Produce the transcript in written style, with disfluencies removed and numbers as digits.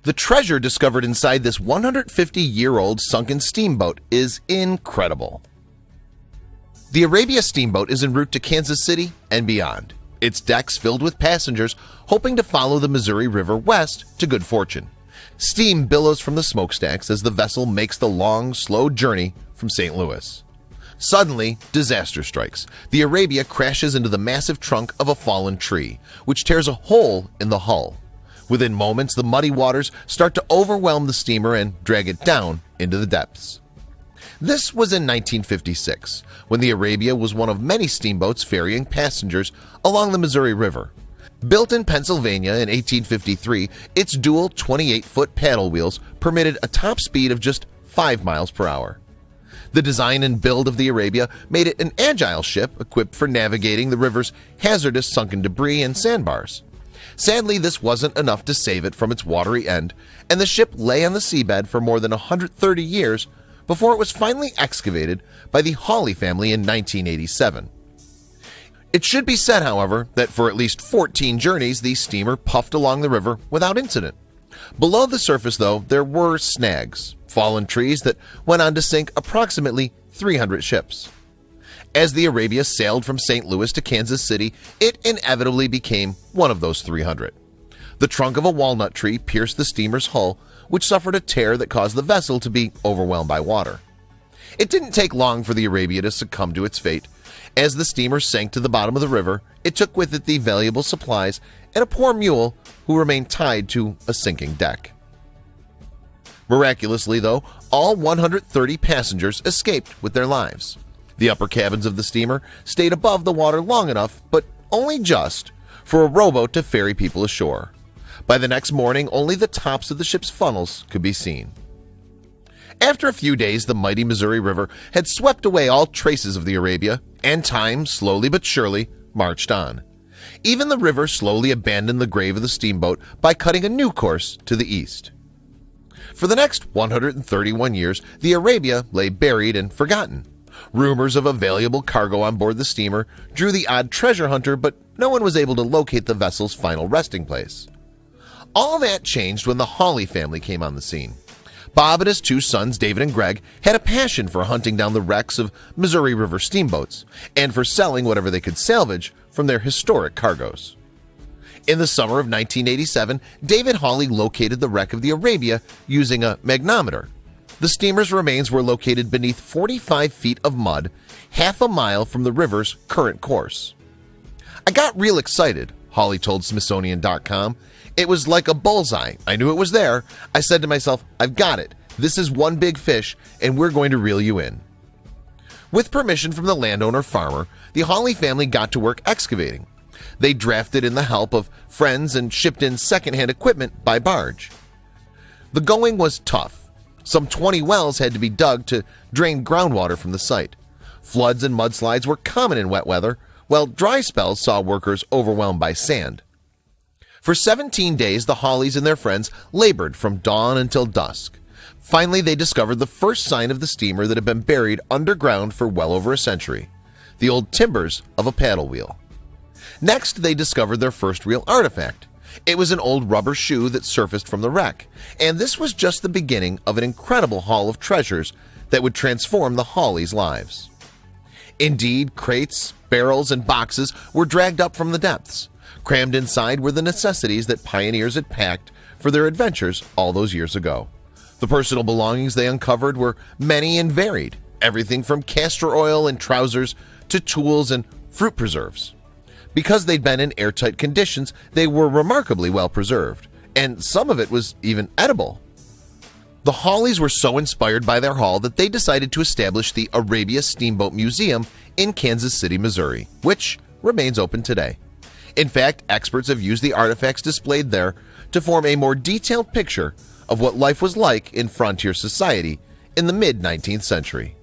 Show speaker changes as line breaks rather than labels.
The treasure discovered inside this 150-year-old sunken steamboat is incredible. The Arabia Steamboat is en route to Kansas City and beyond, its decks filled with passengers hoping to follow the Missouri River west to good fortune. Steam billows from the smokestacks as the vessel makes the long, slow journey from St. Louis. Suddenly, disaster strikes. The Arabia crashes into the massive trunk of a fallen tree, which tears a hole in the hull. Within moments, the muddy waters start to overwhelm the steamer and drag it down into the depths. This was in 1956, when the Arabia was one of many steamboats ferrying passengers along the Missouri River. Built in Pennsylvania in 1853, its dual 28-foot paddle wheels permitted a top speed of just 5 miles per hour. The design and build of the Arabia made it an agile ship equipped for navigating the river's hazardous sunken debris and sandbars. Sadly, this wasn't enough to save it from its watery end, and the ship lay on the seabed for more than 130 years before it was finally excavated by the Hawley family in 1987. It should be said, however, that for at least 14 journeys, the steamer puffed along the river without incident. Below the surface, though, there were snags, fallen trees that went on to sink approximately 300 ships. As the Arabia sailed from St. Louis to Kansas City, it inevitably became one of those 300. The trunk of a walnut tree pierced the steamer's hull, which suffered a tear that caused the vessel to be overwhelmed by water. It didn't take long for the Arabia to succumb to its fate. As the steamer sank to the bottom of the river, it took with it the valuable supplies and a poor mule who remained tied to a sinking deck. Miraculously, though, all 130 passengers escaped with their lives. The upper cabins of the steamer stayed above the water long enough, but only just, for a rowboat to ferry people ashore. By the next morning, only the tops of the ship's funnels could be seen. After a few days, the mighty Missouri River had swept away all traces of the Arabia, and time, slowly but surely, marched on. Even the river slowly abandoned the grave of the steamboat by cutting a new course to the east. For the next 131 years, the Arabia lay buried and forgotten. Rumors of a valuable cargo on board the steamer drew the odd treasure hunter, but no one was able to locate the vessel's final resting place. All that changed when the Hawley family came on the scene. Bob and his two sons, David and Greg, had a passion for hunting down the wrecks of Missouri River steamboats and for selling whatever they could salvage from their historic cargoes. In the summer of 1987, David Hawley located the wreck of the Arabia using a magnometer. The steamer's remains were located beneath 45 feet of mud, half a mile from the river's current course. "I got real excited," Hawley told Smithsonian.com. "It was like a bullseye. I knew it was there. I said to myself, I've got it. This is one big fish, and we're going to reel you in." With permission from the landowner farmer, the Hawley family got to work excavating. They drafted in the help of friends and shipped in secondhand equipment by barge. The going was tough. Some 20 wells had to be dug to drain groundwater from the site. Floods and mudslides were common in wet weather, while dry spells saw workers overwhelmed by sand. For 17 days, the Hawleys and their friends labored from dawn until dusk. Finally, they discovered the first sign of the steamer that had been buried underground for well over a century: the old timbers of a paddle wheel. Next, they discovered their first real artifact. It was an old rubber shoe that surfaced from the wreck, and this was just the beginning of an incredible haul of treasures that would transform the Hawleys' lives. Indeed, crates, barrels, and boxes were dragged up from the depths. Crammed inside were the necessities that pioneers had packed for their adventures all those years ago. The personal belongings they uncovered were many and varied, everything from castor oil and trousers to tools and fruit preserves. Because they'd been in airtight conditions, they were remarkably well preserved, and some of it was even edible. The Hawleys were so inspired by their haul that they decided to establish the Arabia Steamboat Museum in Kansas City, Missouri, which remains open today. In fact, experts have used the artifacts displayed there to form a more detailed picture of what life was like in frontier society in the mid-19th century.